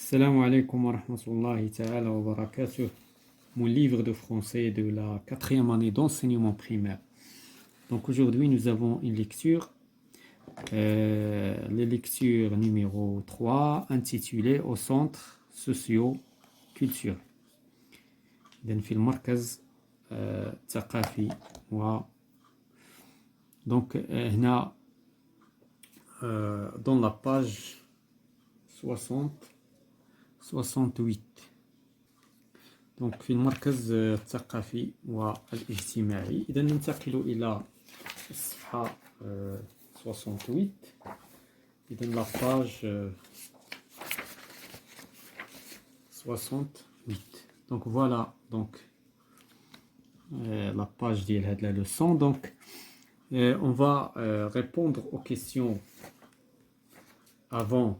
Salam alaikum wa rahmatullahi ta'ala wa barakatuh. Mon livre de français de la quatrième année d'enseignement primaire. Donc aujourd'hui nous avons une lecture, la lecture numéro 3 intitulée au centre socio-culturel. إذن في المركز الثقافي donc هنا dans la page 68. donc في المركز الثقافي والاجتماعي. إذا ننتقل إلى الصفحة 68. إذا la page 68. donc voilà donc la page ديال هاد la leçon. donc on va répondre aux questions avant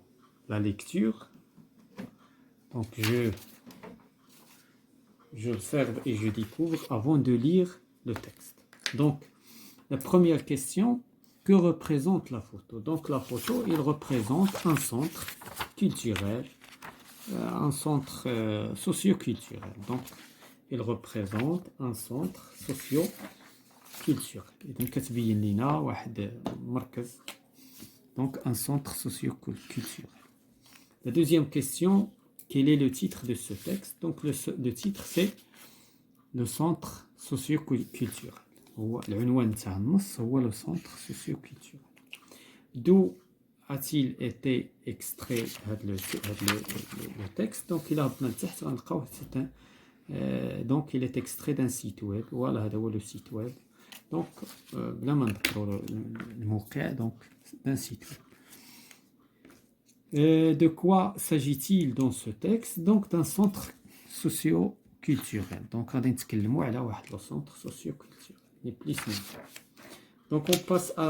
la lecture. Donc j'observe et je découvre avant de lire le texte. Donc la première question, que représente la photo? Donc la photo, il représente un centre culturel, un centre socio-culturel. Donc il représente un centre socio-culturel. donc كتبين لنا واحد مركز, donc un centre socio-culturel. La deuxième question, quel est le titre de ce texte? Donc le titre c'est le centre socio-culturel. العنوان تاع النص هو le centre socio-culturel. D'où a-t-il été extrait le texte? Donc il a لتحت غنلقاوه donc il est extrait d'un site web. voilà هذا هو le site web. donc بلا ما نذكروا الموقع, donc d'un site web. De quoi s'agit-il dans ce texte? Donc d'un centre socio-culturel. donc غادي نتكلموا على واحد le centre socio-culturel. Donc on passe à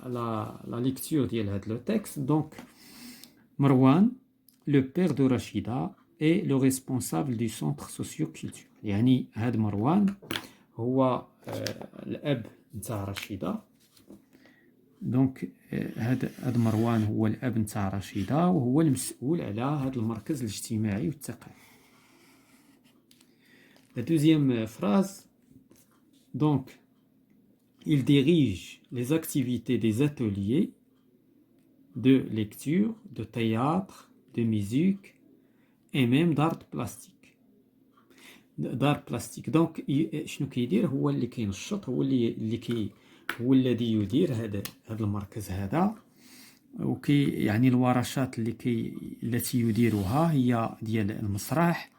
la lecture de le texte. Donc Marwan, le père de Rachida, est le responsable du centre socio-culturel. يعني هاد مروان هو الأب نتاع رشيدة. donc هاد مروان هو الأب نتاع رشيدة وهو المسؤول على هاد المركز الاجتماعي والثقافي. La deuxième phrase, donc il dirige les activités des ateliers de lecture, de théâtre, de musique et même d'art plastique. donc شنو كيدير؟ هو اللي كينشط, هو الذي يدير هذا المركز هذا, وكي يعني الورشات التي يديرها هي ديال المسرح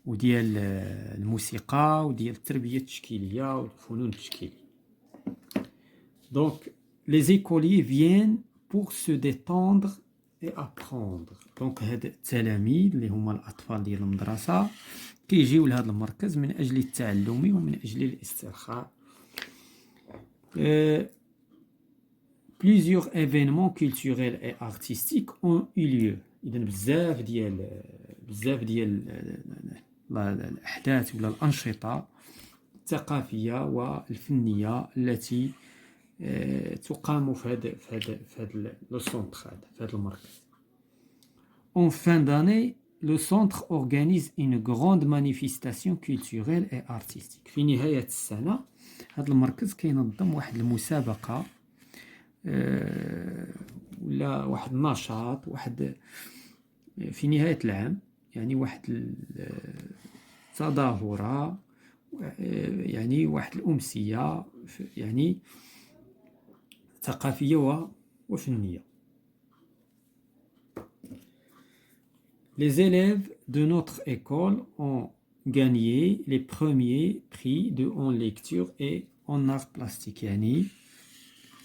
وديال الموسيقى وديال التربية التشكيلية والفنون التشكيلية. donc les écoliers viennent pour se détendre et apprendre. donc هاد التلاميذ اللي هما الأطفال ديال المدرسة كيجيو لهذا المركز من أجل التعلم ومن أجل الاسترخاء. Plusieurs événements culturels et artistiques ont eu lieu. إذن بزاف ديال الأحداث ولا الأنشطة الثقافية والفنية التي تقام في هذا le centre, في هذا المركز. En fin d'année, le centre organise une grande manifestation culturelle et artistique. في نهاية السنة هذا المركز كينظم واحد المسابقة ولا واحد النشاط, واحد في نهاية العام, يعني واحد التظاهرة, يعني واحد الأمسية يعني ثقافية وفنية. Les élèves de notre école ont gagné les premiers prix en lecture et en art plastique. يعني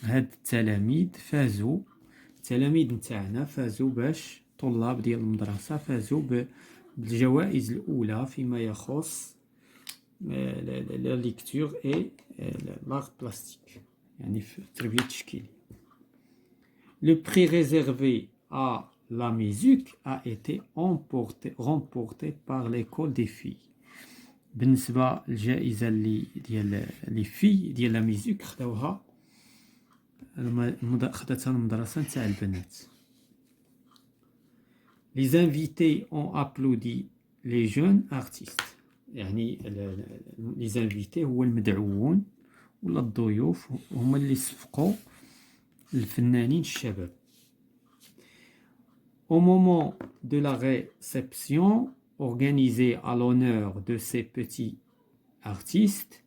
هاد التلاميذ نتاعنا فازوا باش طلاب ديال المدرسة فازوا بالجوائز الأولى فيما يخص la lecture et l'art plastique, يعني في التربية التشكيلية. Le prix réservé à la musique a été remporté par l'école des filles. بالنسبة للجائزة اللي ديال لي في ديال لا ميوزيك خداوها خدتها المدرسة نتاع البنات. Les invités ont applaudi les jeunes artistes. يعني les invités هو المدعوون ولا الضيوف هما اللي صفقوا الفنانين الشباب. Au moment de la réception organisée à l'honneur de ces petits artistes,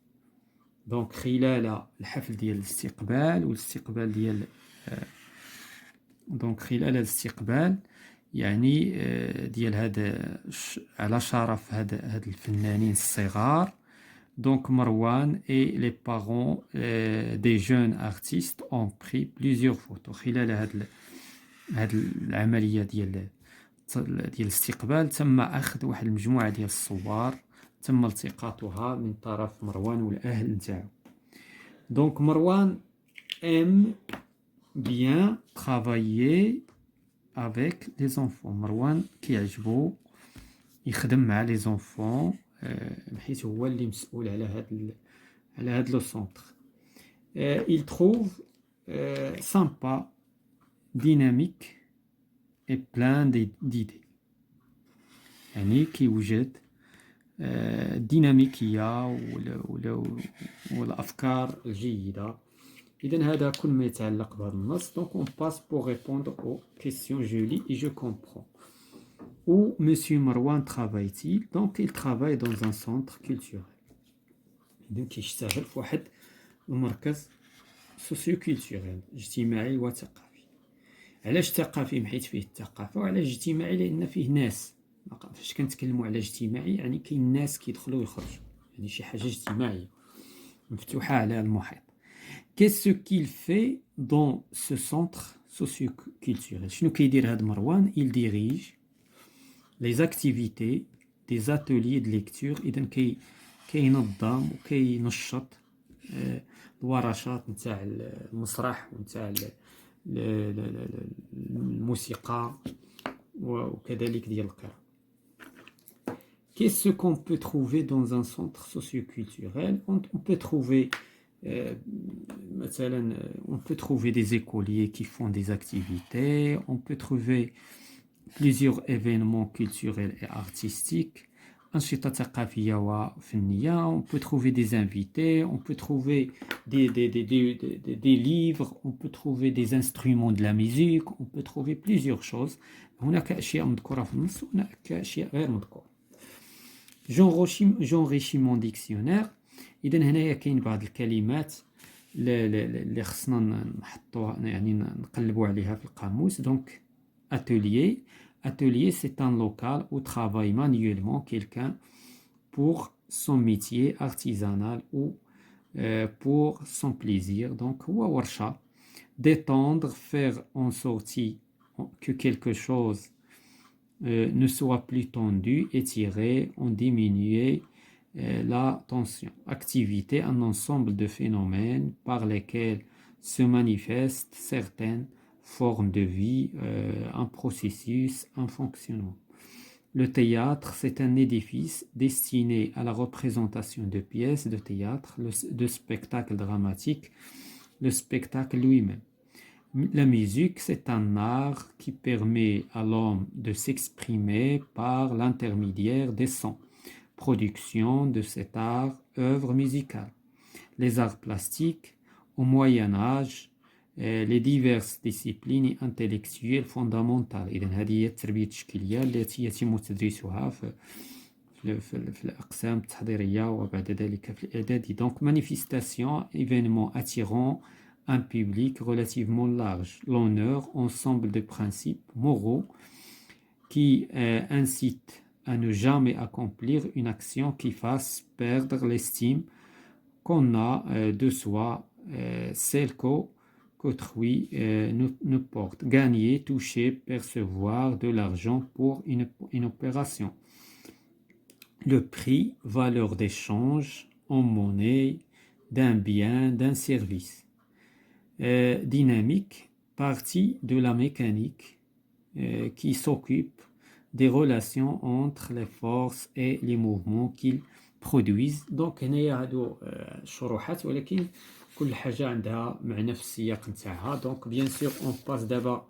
donc خلال الحفل ديال الاستقبال والاستقبال ديال donc خلال الاستقبال يعني ديال هذا على شرف هذا الفنانين الصغار. Donc Marwan et les parents des jeunes artistes ont pris plusieurs photos. خلال هذه العملية ديال الاستقبال تم أخذ واحد المجموعة ديال الصور تم التقاطها من طرف مروان والأهل نتاعو. Donc Marwan aime bien travailler avec les enfants. مروان كيعجبو يخدم مع les enfants بحيث هو اللي مسؤول على هذا لو سونتر. Il trouve sympa, dynamique et plein d'idées. يعني كيوجد ديناميكية والأفكار الجيدة. إذن هذا كل ما يتعلق بهذا النص. Donc on passe pour répondre aux questions. Je lis et je comprends. Où Monsieur Marwan travaille-t-il? Donc il travaille dans un centre culturel. Donc يشتغل في واحد المركز سوسيو كولتوريل اجتماعي وثقافي. علاش ثقافي؟ حيت فيه الثقافة. وعلاش اجتماعي؟ لأن فيه ناس. فاش كنتكلموا على اجتماعي يعني كاين ناس كيدخلوا ويخرجوا، يعني شي حاجة اجتماعية مفتوحة على المحيط. Qu'est-ce qu'il fait dans ce centre socio-culturel? شنو كيدير هاد مروان؟ Il dirige les activités des ateliers de lecture. إذن كينظم وكينشط الورشات نتاع المسرح ونتاع الموسيقى وكذلك ديال القراءة. Qu'est-ce qu'on peut trouver dans un centre socio-culturel? On peut trouver on peut trouver des écoliers qui font des activités, on peut trouver plusieurs événements culturels et artistiques, أنشطة ثقافية وفنية, on peut trouver des invités, on peut trouver des livres, on peut trouver des instruments de la musique, on peut trouver plusieurs choses. هناك أشياء مذكورة في النص وهناك أشياء غير مذكورة. J'enrichis mon dictionnaire. إذن هنايا كاين بعض الكلمات اللي خصنا نحطوها يعني نقلبوا عليها في القاموس. Donc atelier. Atelier, c'est un local où travaille manuellement quelqu'un pour son métier artisanal ou pour son plaisir. Donc, هو ورشة. Détendre, faire en sorte que quelque chose ne soit plus tendu, étirer, en diminuer la tension. Activité, un ensemble de phénomènes par lesquels se manifestent certaines forme de vie, un processus, un fonctionnement. Le théâtre, c'est un édifice destiné à la représentation de pièces de théâtre, de spectacles dramatiques, le spectacle lui-même. La musique, c'est un art qui permet à l'homme de s'exprimer par l'intermédiaire des sons. Production de cet art, œuvre musicale. Les arts plastiques, au Moyen Âge, les diverses disciplines intellectuelles fondamentales. إذن هذه هي التربية التشكيلية التي يتم تدريسها في الأقسام التحضيرية وبعد ذلك في الإعدادي. Donc manifestation, événement attirant un public relativement large. L'honneur, ensemble de principes moraux qui incitent à ne jamais accomplir une action qui fasse perdre l'estime qu'on a de soi, celle qu'autrui nous porte. Gagner, toucher, percevoir de l'argent pour une opération. Le prix, valeur d'échange en monnaie d'un bien, d'un service. Dynamique, partie de la mécanique qui s'occupe des relations entre les forces et les mouvements qu'ils produisent. Donc هنايا هادو الشروحات ولكن كل حاجة عندها معنى في السياق نتاعها. Donc bien sûr on passe d'abord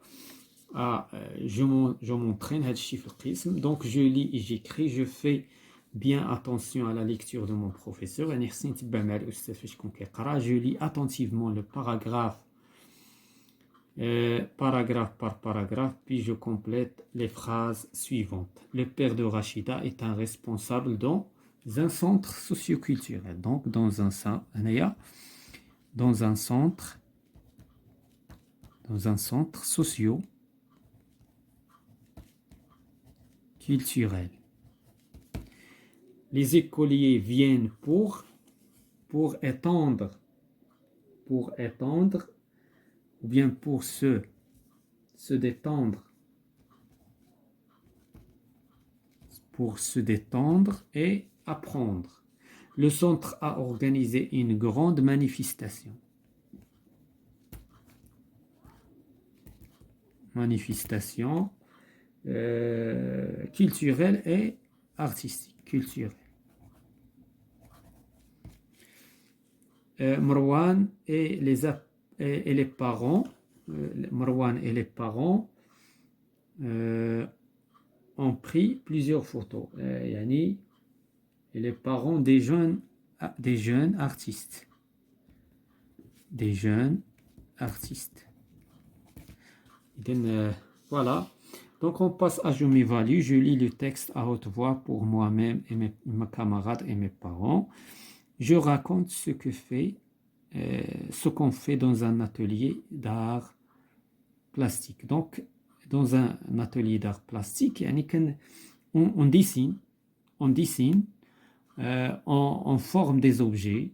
je m'entraîne هادشي في القسم. Donc je lis et j'écris, je fais bien attention à la lecture de mon professeur. يعني خصني نتبع مع الأستاذ فاش يكون كيقرا. Je lis attentivement le paragraphe paragraphe par paragraphe, puis je complète les phrases suivantes. Le père de Rachida est un responsable dans un centre socioculturel. Donc dans un centre socio-culturel. Les écoliers viennent pour étendre, ou bien pour se détendre, et apprendre. Le centre a organisé une grande manifestation. Culturelle et artistique. Marwan et les parents, ont pris plusieurs photos. Et les parents des jeunes artistes. Voilà. Donc on passe à je m'évalue. Je lis le texte à haute voix pour moi-même et mes camarades et mes parents. Je raconte ce qu'on fait dans un atelier d'art plastique. Donc, dans un atelier d'art plastique, on dessine, on forme des objets,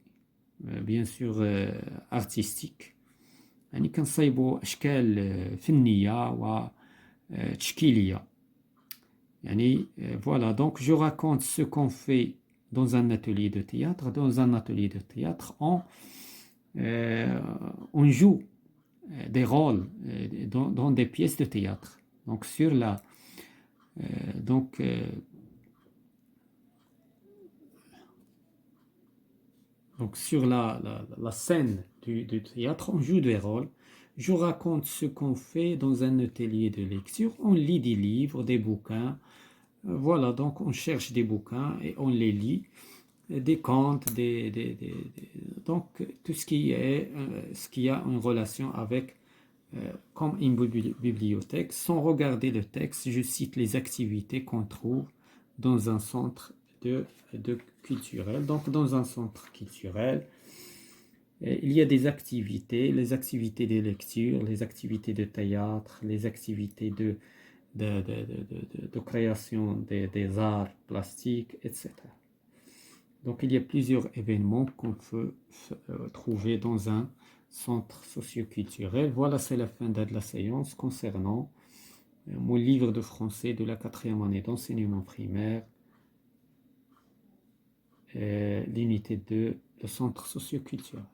bien sûr artistiques. كنصايبوا أشكال فنية وتشكيلية. Voilà, donc je raconte ce qu'on fait dans un atelier de théâtre. Dans un atelier de théâtre, on joue des rôles dans des pièces de théâtre. Donc sur la scène du théâtre, on joue des rôles. Je raconte ce qu'on fait dans un atelier de lecture. On lit des livres, des bouquins. Voilà, donc on cherche des bouquins et on les lit, des contes, donc tout ce qui a une relation avec, comme une bibliothèque. Sans regarder le texte, je cite les activités qu'on trouve dans un centre culturel. Donc dans un centre culturel, il y a des activités, les activités de lecture, les activités de théâtre, les activités de création des arts plastiques, etc. Donc il y a plusieurs événements qu'on peut trouver dans un centre socioculturel. Voilà, c'est la fin de la séance concernant mon livre de français de la 4e année d'enseignement primaire, l'unité 2, le centre socioculturel.